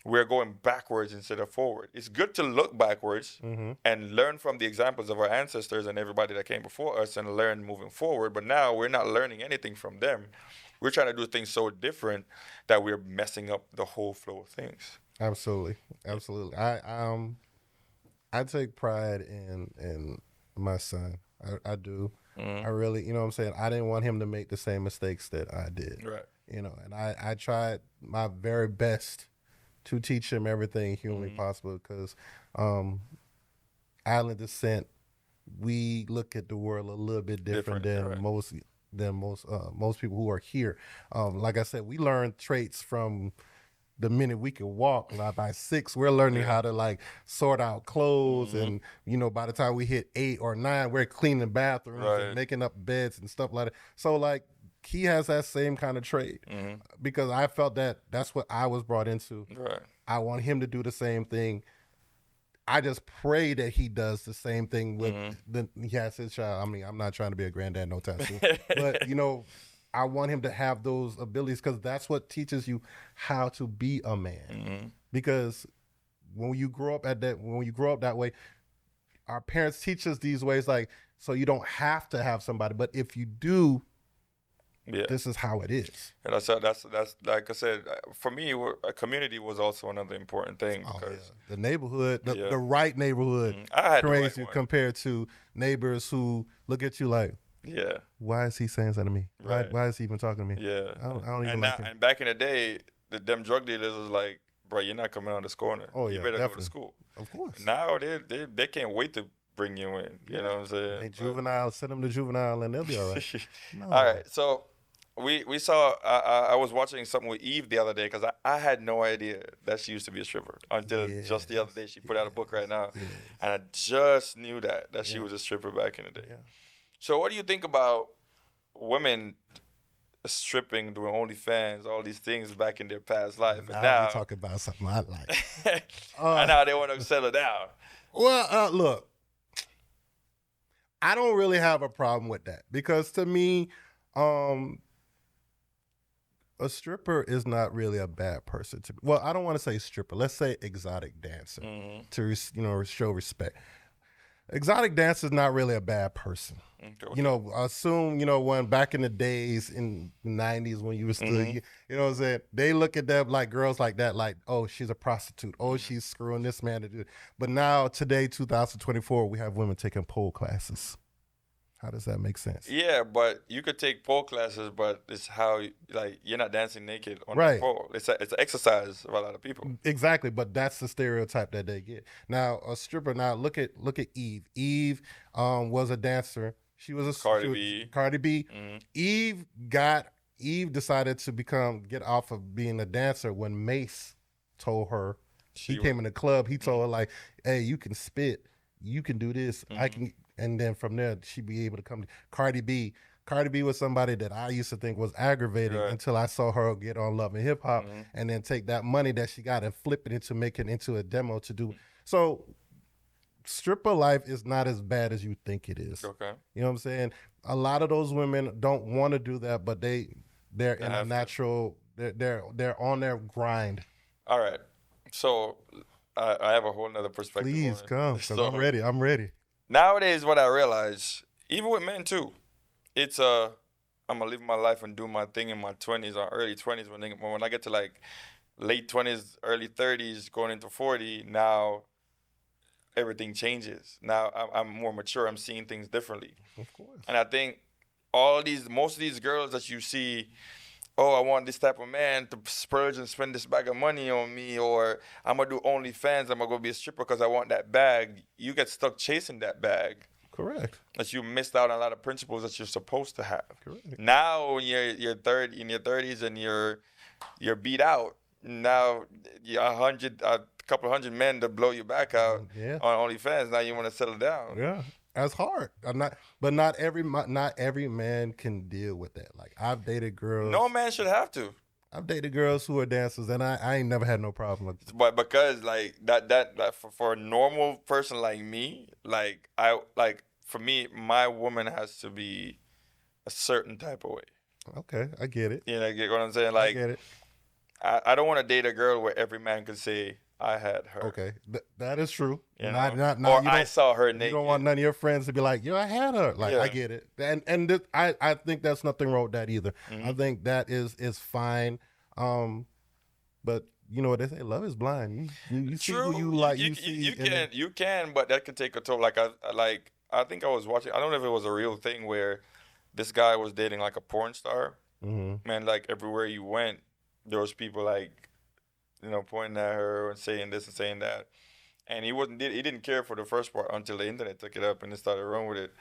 we're going backwards instead of forward. It's good to look backwards and learn from the examples of our ancestors and everybody that came before us and learn moving forward. But now we're not learning anything from them. We're trying to do things so different that we're messing up the whole flow of things. Absolutely. Absolutely. I take pride in my son. I do. I really, you know what I'm saying? I didn't want him to make the same mistakes that I did. Right. You know, and I tried my very best to teach him everything humanly possible because island descent, we look at the world a little bit different than right. most people who are here. Like I said, we learn traits from the minute we can walk. By 6, we're learning how to like sort out clothes, and you know, by the time we hit 8 or 9, we're cleaning bathrooms and making up beds and stuff like that. So like he has that same kind of trait because I felt that that's what I was brought into. Right. I want him to do the same thing. I just pray that he does the same thing with he has his child. I mean, I'm not trying to be a granddad, no tattoo, but you know, I want him to have those abilities because that's what teaches you how to be a man. Because when you grow up that way, our parents teach us these ways, like, so you don't have to have somebody, but if you do, this is how it is. And that's like I said, for me, a community was also another important thing because the neighborhood, the right neighborhood, I had crazy compared to neighbors who look at you like, why is he saying something to me? Right. Why is he even talking to me? Yeah, I don't even like him. And back in the day, them drug dealers was like, bro, you're not coming on this corner. Oh, you better definitely. go to school. Of course. Now they can't wait to bring you in. You know what I'm saying? Hey, juvenile, send them to juvenile and they'll be all right. No. All right, so we saw. I was watching something with Eve the other day because I had no idea that she used to be a stripper until just the other day. She put out a book right now, and I just knew that she was a stripper back in the day. So what do you think about women stripping, doing OnlyFans, all these things back in their past life? And now we're talking about something I like. And now they want to settle down. Well, look, I don't really have a problem with that because to me, a stripper is not really a bad person to be. Well, I don't want to say stripper. Let's say exotic dancer to show respect. Exotic dancer is not really a bad person. Okay. You know, assume, when back in the days in the 90s when you were still, you know what I'm saying? They look at them like girls like that, like, oh, she's a prostitute. Oh, she's screwing this man to do it. But now, today, 2024, we have women taking pole classes. How does that make sense? Yeah, but you could take pole classes, but it's how you're not dancing naked on the pole. It's an exercise for a lot of people. Exactly, but that's the stereotype that they get. Now a stripper. Now look at Eve. Eve was a dancer. She was a Cardi B. Eve decided to get off of being a dancer when Mace told her. He She came in the club. He told her like, "Hey, you can spit. You can do this. I can." And then from there, she'd be able to come. Cardi B. Cardi B was somebody that I used to think was aggravating Right. until I saw her get on Love and Hip Hop, and then take that money that she got and flip it into making into a demo to do. So stripper life is not as bad as you think it is. Okay. You know what I'm saying? A lot of those women don't want to do that, but they're They in a have to. natural. They're on their grind. All right. So I have a whole nother perspective Please on it. come, because So I'm ready. I'm ready. nowadays, what I realize, even with men too, it's I'm gonna live my life and do my thing in my 20s or early 20s. When I get to like late 20s, early 30s, going into 40, now everything changes. Now I'm more mature. I'm seeing things differently. Of course. And I think most of these girls that you see, oh, I want this type of man to splurge and spend this bag of money on me, or I'm gonna do OnlyFans, I'm gonna go be a stripper because I want that bag. You get stuck chasing that bag. Correct. That you missed out on a lot of principles that you're supposed to have. Correct. Now, when you're in your 30s and you're beat out, now you're a couple hundred men to blow you back out Yeah. on OnlyFans. Now you want to settle down. Yeah. That's hard. Not every man can deal with that. Like I've dated girls. No man should have to. I've dated girls who are dancers, and I ain't never had no problem with it. But because like that for a normal person like me, for me, my woman has to be a certain type of way. Okay, I get it. You know, get what I'm saying? I Like, get it. I don't want to date a girl where every man could say I had her. Okay, that is true. You Not, know? not, Or you I don't- saw her You naked. don't want none of your friends to be like, "Yo, I had her." Like, Yeah. I get it, I think that's nothing wrong with that either. I think that is fine. But you know what they say, love is blind. You see True. who you like. You can, but that can take a toll. I think I was watching. I don't know if it was a real thing where this guy was dating like a porn star. Man, like everywhere you went, there was people like, pointing at her and saying this and saying that, and he didn't care for the first part until the internet took it up and it started running with it,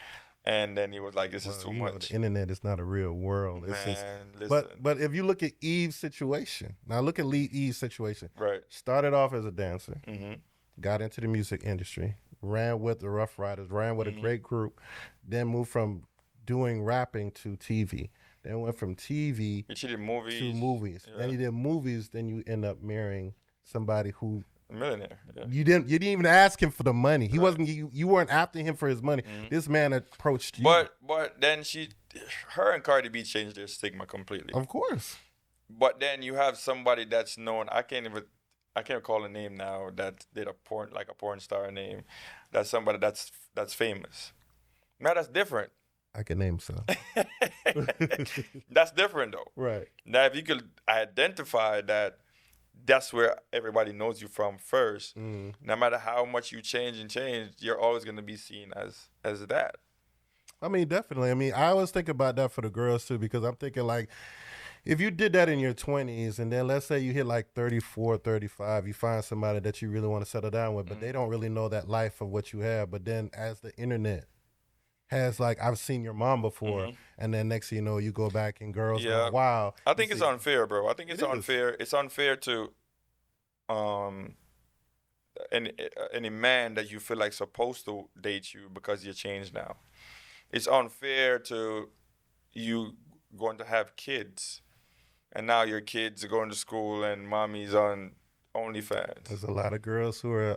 and then he was like, "This is too much." The internet is not a real world. It's Man, just, listen. but if you look at Eve's situation, now look at Eve's situation. Right. Started off as a dancer, Mm-hmm. got into the music industry, ran with the Rough Riders, ran with a great group, then moved from doing rapping to TV. Then went from TV She did movies. to movies. Yeah. Then you did movies. Then you end up marrying somebody who A millionaire. Yeah. you didn't even ask him for the money. He wasn't. You weren't after him for his money. This man approached you. But then her and Cardi B changed their stigma completely. Of course. But then you have somebody that's known. I can't call a name now that did a porn star name. That's somebody that's famous. Now that's different. I can name some. That's different though. Right. Now if you could identify that's where everybody knows you from first. No matter how much you change, you're always gonna be seen as that. I mean, definitely. I mean, I always think about that for the girls too, because I'm thinking like, if you did that in your 20s and then let's say you hit like 34, 35, you find somebody that you really want to settle down with, but they don't really know that life of what you have. But then as the internet has like, I've seen your mom before, and then next thing you know, you go back and girls go, wow. I think it's unfair, bro. I think it's It is. unfair. It's unfair to any man that you feel like supposed to date you because you're changed now. It's unfair to you going to have kids, and now your kids are going to school and mommy's on OnlyFans. There's a lot of girls who are.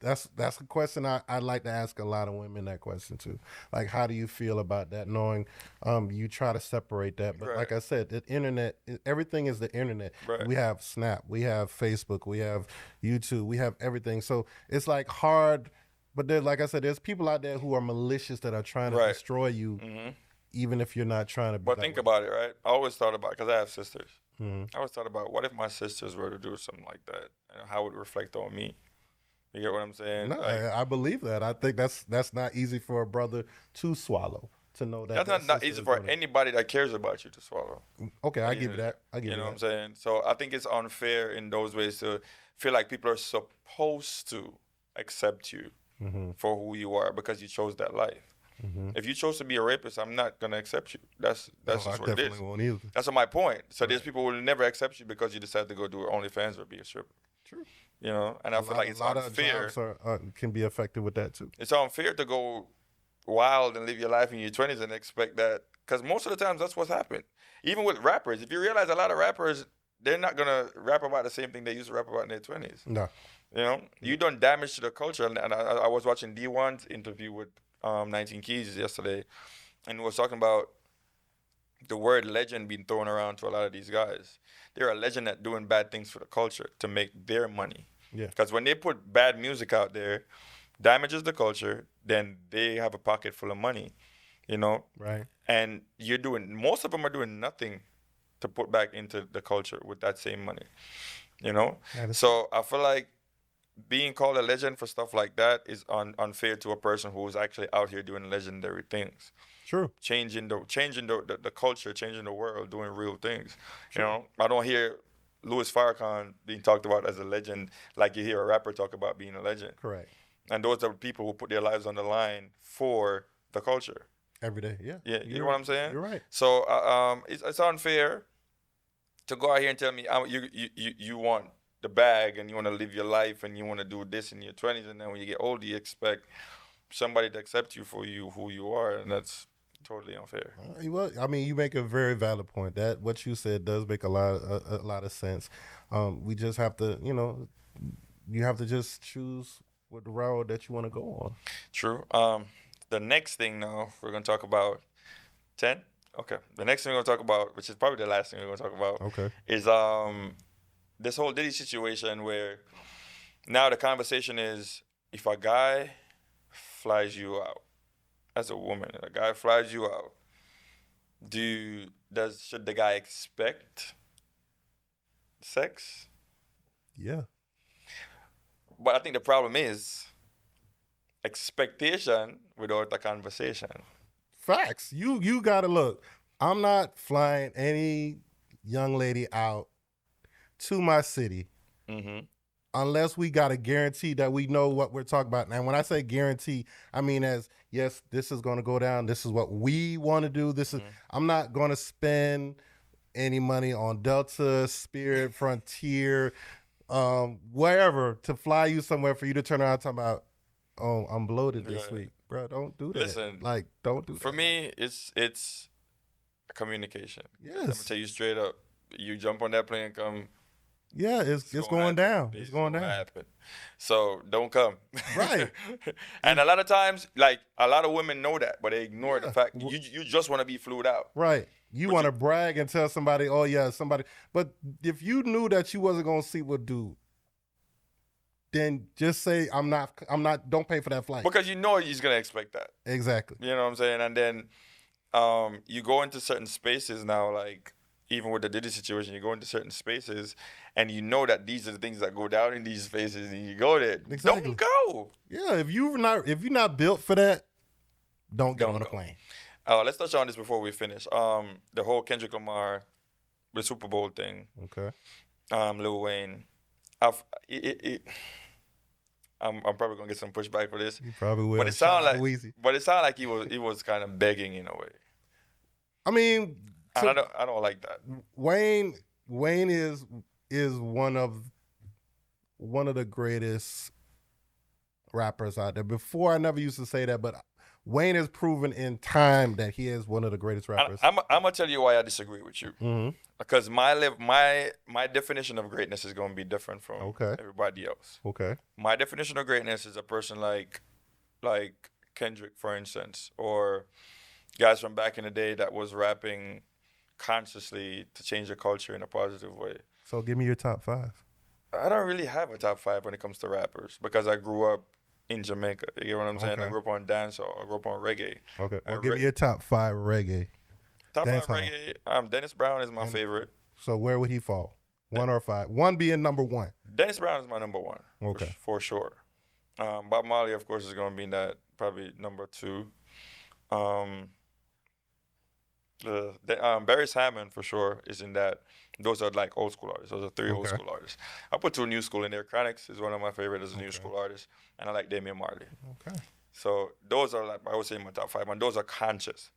That's a question I'd like to ask a lot of women that question too. Like, how do you feel about that? Knowing, you try to separate that, but Right. like I said, the internet, everything is the internet. Right. We have Snap, we have Facebook, we have YouTube, we have everything. So it's like hard. But there's, like I said, there's people out there who are malicious that are trying to Right. destroy you, even if you're not trying to. Be But that think way. about it, right? I always thought about, because I have sisters. Mhm. I always thought about, what if my sisters were to do something like that, and how would it reflect on me? You get what I'm saying? No, Like, I believe that. I think that's not easy for a brother to swallow. To know that that's not easy for anybody that cares about you to swallow. Okay, I give you that. I give You you know what that. I'm saying? So I think it's unfair in those ways to feel like people are supposed to accept you for who you are because you chose that life. If you chose to be a rapist, I'm not gonna accept you. That's No, just I what it definitely is. won't either. That's my point. So there's people who will never accept you because you decide to go do OnlyFans or be a stripper. True. You know, and I feel like A it's lot of unfair. jobs can be affected with that too. It's unfair to go wild and live your life in your 20s and expect that, because most of the times that's what's happened. Even with rappers, if you realize a lot of rappers, they're not gonna rap about the same thing they used to rap about in their 20s. No. You know, you done damage to the culture. And I was watching D1's interview with 19 Keys yesterday, and he was talking about the word legend being thrown around to a lot of these guys. They're a legend at doing bad things for the culture to make their money. Yeah. Because when they put bad music out there, damages the culture, then they have a pocket full of money, you know? Right. And most of them are doing nothing to put back into the culture with that same money, you know? So I feel like being called a legend for stuff like that is unfair to a person who is actually out here doing legendary things. True. Changing the culture, changing the world, doing real things. True. You know, I don't hear Louis Farrakhan being talked about as a legend like you hear a rapper talk about being a legend. Correct. And those are people who put their lives on the line for the culture. Every day, yeah. Yeah, you know what I'm saying? You're right. So it's unfair to go out here and tell me you want the bag and you want to live your life and you want to do this in your 20s, and then when you get older you expect somebody to accept you for who you are, and that's totally unfair. Well, I mean, you make a very valid point. That what you said does make a lot of sense. We just have to, you have to just choose what the route that you want to go on. True. The next thing now we're gonna talk about 10. Okay. The next thing we're gonna talk about, which is probably the last thing we're gonna talk about, Okay. is this whole Diddy situation where now the conversation is, if a guy flies you out as a woman, a guy flies you out, should the guy expect sex? Yeah. But I think the problem is expectation without a conversation. Facts. You gotta look. I'm not flying any young lady out to my city unless we got a guarantee that we know what we're talking about. And when I say guarantee, I mean as, yes, this is going to go down. This is what we want to do. I'm not going to spend any money on Delta, Spirit, Frontier, wherever to fly you somewhere for you to turn around and talk about, oh, I'm bloated this week. Bro, don't do that. Listen, don't do that. For me, it's communication. Yes. I'm gonna tell you straight up. You jump on that plane and come. Yeah, it's going down. It's going down. Happen. So don't come. Right. And a lot of times, like a lot of women know that, but they ignore the fact you just want to be flued out. Right. You want to brag and tell somebody, oh yeah, somebody. But if you knew that you wasn't gonna see what dude, then just say I'm not. Don't pay for that flight. Because you know he's gonna expect that. Exactly. You know what I'm saying? And then you go into certain spaces now, like even with the Diddy situation, you go into certain spaces and you know that these are the things that go down in these spaces, and you go there. Exactly. Don't go. Yeah, if you're not built for that, don't get on a plane. Let's touch on this before we finish. The whole Kendrick Lamar, the Super Bowl thing. Okay. Lil Wayne. I'm probably gonna get some pushback for this. You probably will. But it sounded like he was kind of begging in a way. I mean, and I don't like that. Wayne is one of the greatest rappers out there. Before, I never used to say that, but Wayne has proven in time that he is one of the greatest rappers. I'm gonna tell you why I disagree with you. Mm-hmm. Because my definition of greatness is gonna be different from everybody else. Okay. My definition of greatness is a person like Kendrick, for instance, or guys from back in the day that was rapping consciously to change the culture in a positive way. So give me your top 5. I don't really have a top 5 when it comes to rappers because I grew up in Jamaica. You get what I'm saying? I grew up on dancehall. I grew up on reggae. Okay. Well, give me your top 5 reggae. Top 5 reggae. Dennis Brown is my favorite. So where would he fall? 1 or 5? 1 being number 1. Dennis Brown is my number 1. Okay. For sure. Bob Marley, of course, is going to be that probably number 2. Barry Hammond for sure is in that. Those are like old school artists. Those are 3 old school artists. I put 2 new school in there. Chronix is one of my favorites as a new school artist, and I like Damian Marley. Okay. So those are I would say my top 5, and those are conscious,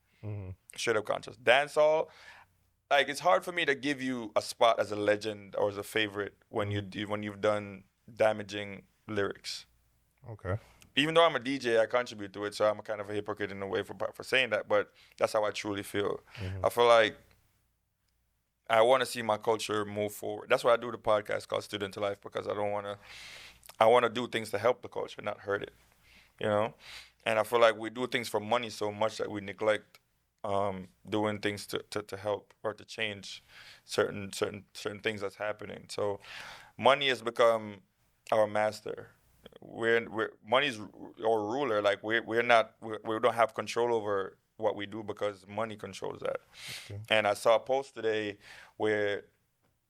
straight up conscious. Dancehall, like it's hard for me to give you a spot as a legend or as a favorite when when you've done damaging lyrics. Okay. Even though I'm a DJ, I contribute to it, so I'm a kind of a hypocrite in a way for saying that. But that's how I truly feel. I feel like I want to see my culture move forward. That's why I do the podcast called Student to Life, because I don't want to. I want to do things to help the culture, not hurt it. You know, and I feel like we do things for money so much that we neglect doing things to help or to change certain things that's happening. So money has become our master. We're money's our ruler. Like we don't have control over what we do because money controls that. Okay. And I saw a post today where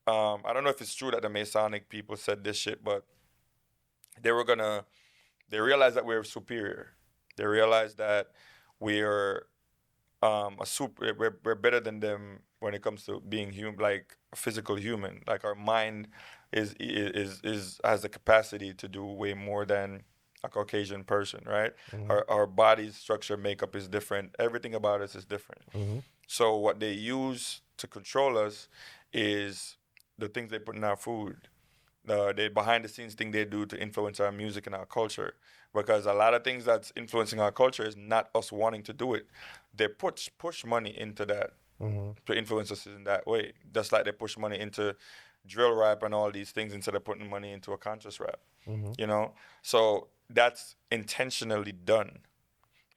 I don't know if it's true that the Masonic people said this shit, but they were gonna they realized that we're superior. They realized that we're we're better than them when it comes to being human, like a physical human. Like our mind is has the capacity to do way more than a Caucasian person, right? Our body's structure makeup is different. Everything about us is different. So what they use to control us is the things they put in our food, the behind the scenes thing they do to influence our music and our culture. Because a lot of things that's influencing our culture is not us wanting to do it. They push money into that to influence us in that way. Just like they push money into drill rap and all these things instead of putting money into a conscious rap. You know? So that's intentionally done.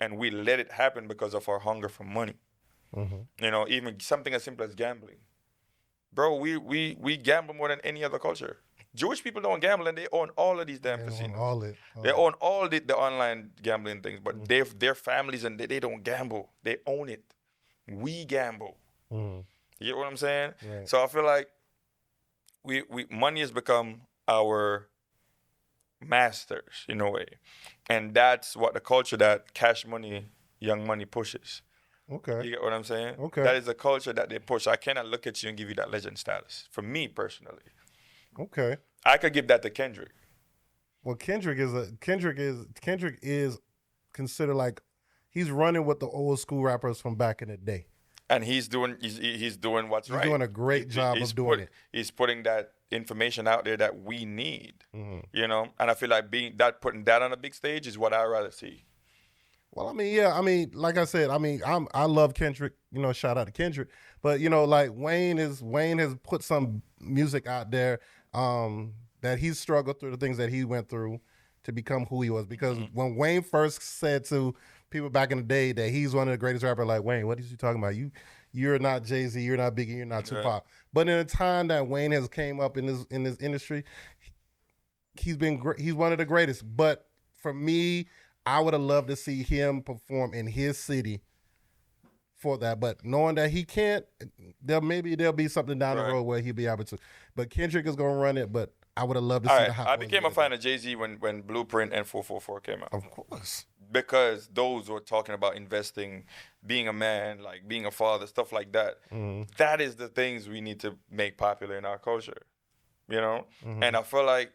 And we let it happen because of our hunger for money. You know, even something as simple as gambling. Bro, we gamble more than any other culture. Jewish people don't gamble and they own all of these damn casinos. They own all the online gambling things, but their families and they don't gamble. They own it. We gamble. You get what I'm saying? Right. So I feel like we money has become our masters in a way. And that's what the culture that Cash Money, Young Money pushes. Okay. You get what I'm saying? Okay. That is a culture that they push. I cannot look at you and give you that legend status. For me personally. Okay. I could give that to Kendrick. Well, Kendrick is considered like he's running with the old school rappers from back in the day. And he's doing what's right. He's doing a great job of doing it. He's putting that information out there that we need. You know? And I feel like putting that on a big stage is what I'd rather see. Well, I mean, yeah, I mean, like I said, I mean, I love Kendrick, you know, shout out to Kendrick. But, you know, like Wayne has put some music out there that he's struggled through the things that he went through to become who he was. Because when Wayne first said to people back in the day that he's one of the greatest rappers, like, Wayne, what is you talking about? You're not Jay-Z, you're not Biggie, you're not Tupac. But in the time that Wayne has came up in this industry, he's one of the greatest. But for me, I would have loved to see him perform in his city for that. But knowing that he can't, there'll be something down the road where he'll be able to. But Kendrick is going to run it, but I would have loved to see the Hot I Ones became a together. fan of Jay-Z when Blueprint and 444 came out. Of course. Because those were talking about investing, being a man, like being a father, stuff like that. That is the things we need to make popular in our culture, you know? And I feel like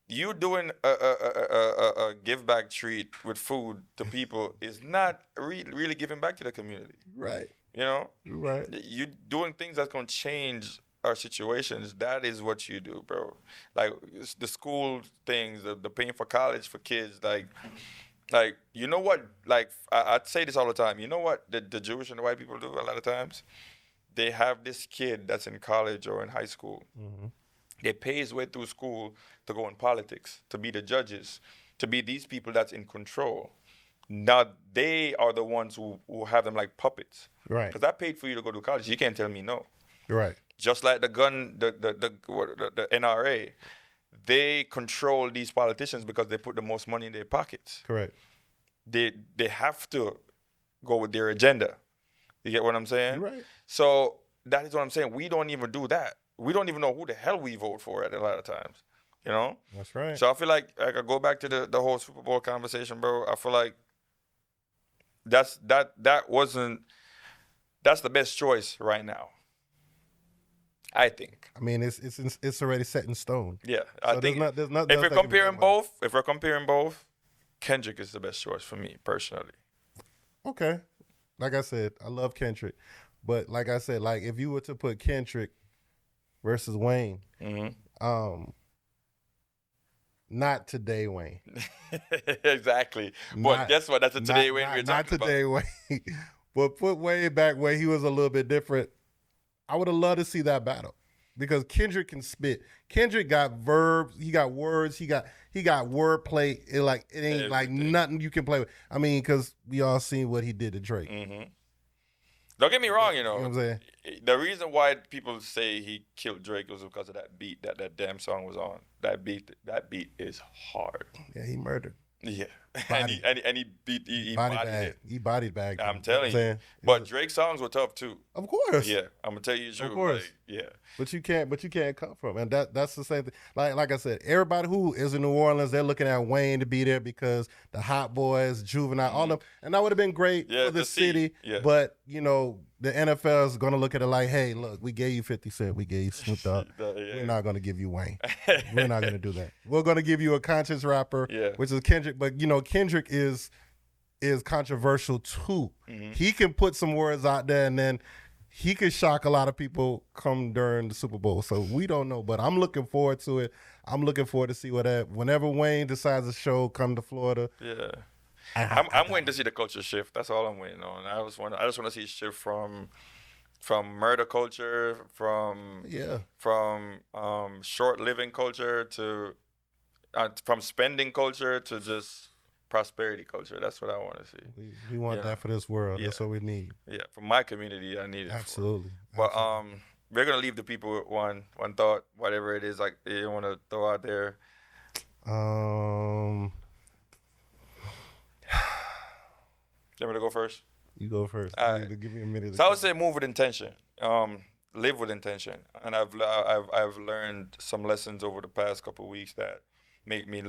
you doing a give back treat with food to people is not really giving back to the community. Right. You know? Right. You doing things that's going to change our situations. That is what you do, bro. Like it's the school things, the paying for college for kids, like you know what? Like I say this all the time. You know what the Jewish and the white people do a lot of times? They have this kid that's in college or in high school. They pay his way through school to go in politics, to be the judges, to be these people that's in control. Now they are the ones who have them like puppets. Right. Because I paid for you to go to college. You can't tell me no. Right. Just like the NRA, they control these politicians because they put the most money in their pockets. Correct. They have to go with their agenda. You get what I'm saying? You're right. So that is what I'm saying. We don't even do that. We don't even know who the hell we vote for at a lot of times. You know? That's right. So I feel like I could go back to the whole Super Bowl conversation, bro. I feel like that's the best choice right now. I think. I mean, it's already set in stone. Yeah, So I think there's nothing if else we're that can be done about it. if we're comparing both, Kendrick is the best choice for me personally. Okay. Like I said, I love Kendrick. But like I said, like if you were to put Kendrick versus Wayne, um, not today, Wayne. Exactly. But Not guess what? That's a today not Wayne we're not talking about. today, Wayne. But put Wayne back where he was a little bit different. I would have loved to see that battle because Kendrick can spit. Kendrick got verbs, he got words, he got wordplay. It ain't like Everything. nothing you can play with. I mean, because we all seen what he did to Drake. Don't get me wrong, You know what I'm saying? the reason why people say he killed Drake was because of that beat that damn song was on. That beat is hard. Yeah, he murdered. Yeah, Body. and he beat he Body bodied bag. it. He body bagged. I'm him. telling You know what I'm you. saying? But Drake's songs were tough too. Of course. Yeah, I'm gonna tell you the truth. Of course. Like, yeah. But you can't come from, and that's the same thing. Like I said, everybody who is in New Orleans, they're looking at Wayne to be there because the Hot Boys, Juvenile, all of them, and that would have been great Yeah, for the to see. city. Yeah. But the NFL is gonna look at it like, hey, look, we gave you 50 Cent, we gave you Snoop Dogg. Yeah. We're not gonna give you Wayne. We're not gonna do that. We're gonna give you a conscious rapper, Yeah. which is Kendrick. But Kendrick is controversial too. He can put some words out there, and then he could shock a lot of people come during the Super Bowl. So we don't know, but I'm looking forward to it. I'm looking forward to see whenever Wayne decides to come to Florida. Yeah. I'm waiting to see the culture shift. That's all I'm waiting on. I just want to see a shift from murder culture, from short living culture to from spending culture to just prosperity culture. That's what I want to see. We want that for this world. Yeah. That's what we need. Yeah, for my community, I need it. Absolutely. But we're gonna leave the people with one thought, whatever it is, like you want to throw out there. You want me to go first? You go first. All right. Give me a minute. So I would say move with intention. Live with intention, and I've learned some lessons over the past couple of weeks that make me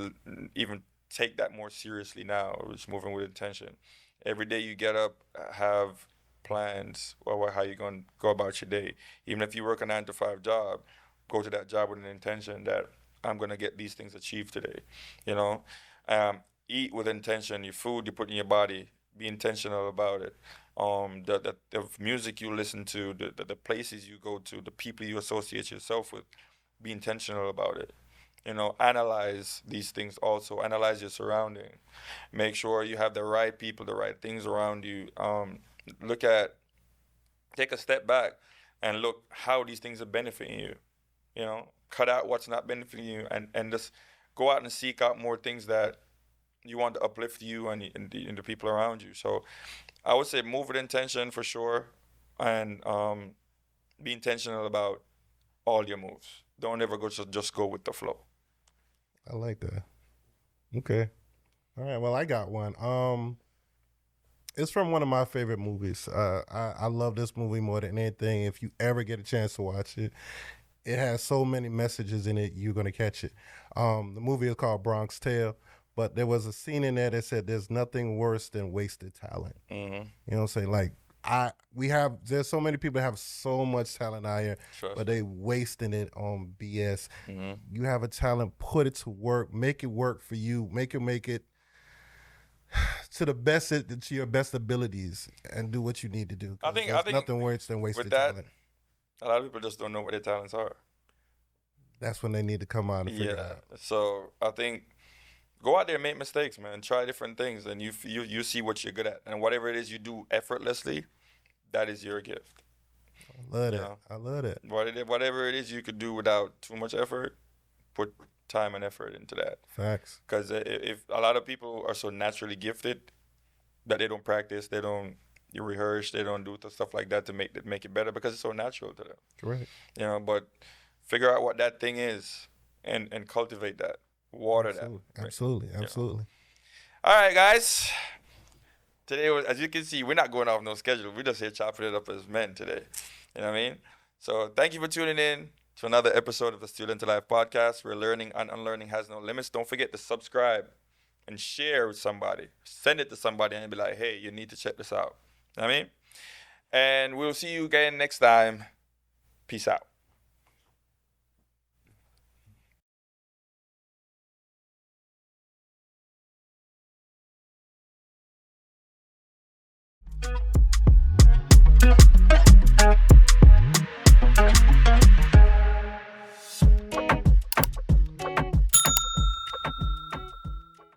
even take that more seriously now. Just moving with intention. Every day you get up, have plans or how you're going to go about your day. Even if you work a 9-to-5 job, go to that job with an intention that I'm going to get these things achieved today. Eat with intention. Your food you put in your body, be intentional about it. The music you listen to, the places you go to, the people you associate yourself with, be intentional about it. Analyze these things also. Analyze your surrounding. Make sure you have the right people, the right things around you. Take a step back and look how these things are benefiting you. Cut out what's not benefiting you and just go out and seek out more things that you want to uplift you and the people around you. So I would say move with intention for sure, and be intentional about all your moves. Don't ever just go with the flow. I like that. Okay. All right. Well, I got one. It's from one of my favorite movies. I love this movie more than anything. If you ever get a chance to watch it, it has so many messages in it. You're gonna catch it. The movie is called Bronx Tale, but there was a scene in there that said, "There's nothing worse than wasted talent." You know what I'm saying? Like there's so many people that have so much talent out here, but they wasting it on BS. You have a talent, put it to work, make it work for you, make it to your best abilities, and do what you need to do. I think nothing worse than wasted talent. A lot of people just don't know what their talents are. That's when they need to come out and figure it out. So I think go out there and make mistakes, man. Try different things, and you see what you're good at, and whatever it is you do effortlessly, that is your gift. I love that. I love that. Whatever it is you could do without too much effort, put time and effort into that. Facts. Because if a lot of people are so naturally gifted that they don't practice, they don't rehearse, they don't do stuff like that to make it better because it's so natural to them. Correct. But figure out what that thing is and cultivate that. Water that. Absolutely. All right, guys. Today, as you can see, we're not going off no schedule. We're just here chopping it up as men today. You know what I mean? So thank you for tuning in to another episode of the Student to Life podcast, where learning and unlearning has no limits. Don't forget to subscribe and share with somebody. Send it to somebody and be like, hey, you need to check this out. You know what I mean? And we'll see you again next time. Peace out.